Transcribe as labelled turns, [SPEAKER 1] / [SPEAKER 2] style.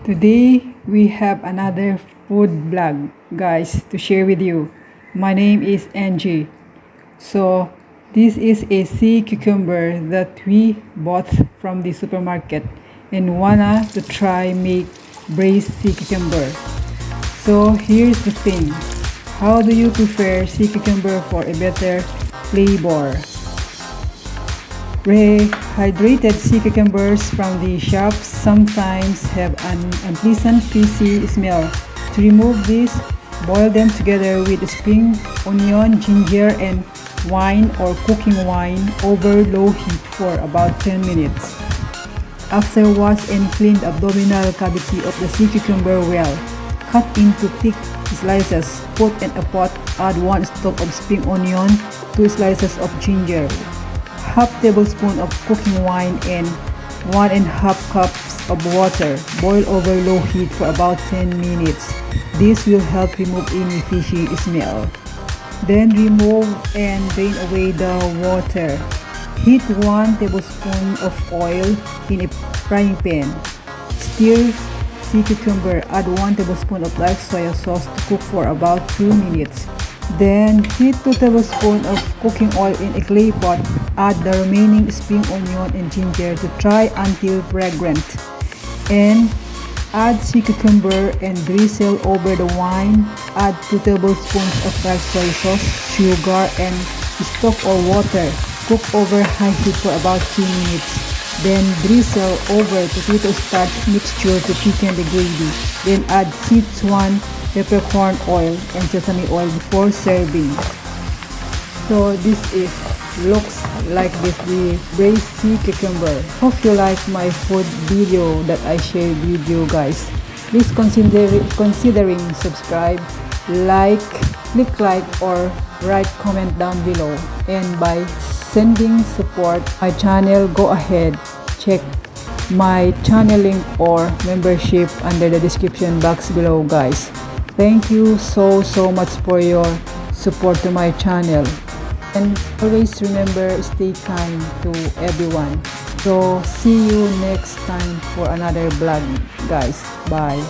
[SPEAKER 1] Today we have another food vlog, guys, to share with you. My name is Angie. So this is a sea cucumber that we bought from the supermarket and wanna to try make braised sea cucumber. So here's the thing. How do you prepare sea cucumber for a better flavor? Rehydrated sea cucumbers from the shops sometimes have an unpleasant fishy smell. To remove this, boil them together with spring onion, ginger, and wine or cooking wine over low heat for about 10 minutes. After wash and clean the abdominal cavity of the sea cucumber well. Cut into thick slices. Put in a pot. Add 1 stalk of spring onion, 2 slices of ginger, half tablespoon of cooking wine, and 1½ cups of water. Boil over low heat for about 10 minutes. This will help remove any fishy smell. Then remove and drain away the water. Heat 1 tablespoon of oil in a frying pan. Stir sea cucumber. Add 1 tablespoon of dark soy sauce to cook for about 2 minutes. Then heat 2 tablespoons of cooking oil in a clay pot. Add the remaining spring onion and ginger to try until fragrant. And add sea cucumber and drizzle over the wine. Add 2 tablespoons of dark soy sauce, sugar, and stock or water. Cook over high heat for about 2 minutes. Then drizzle over potato starch mixture to thicken the gravy. Then add sichuan, peppercorn oil, and sesame oil before serving. So this looks like this, the braised sea cucumber. Hope you like my food video that I shared with you guys. Please considering subscribe, click like or write comment down below. And by sending support my channel, go ahead check my channel link or membership under the description box below, guys. Thank you so much for your support to my channel. And always remember, stay kind to everyone. So see you next time for another vlog, guys. Bye.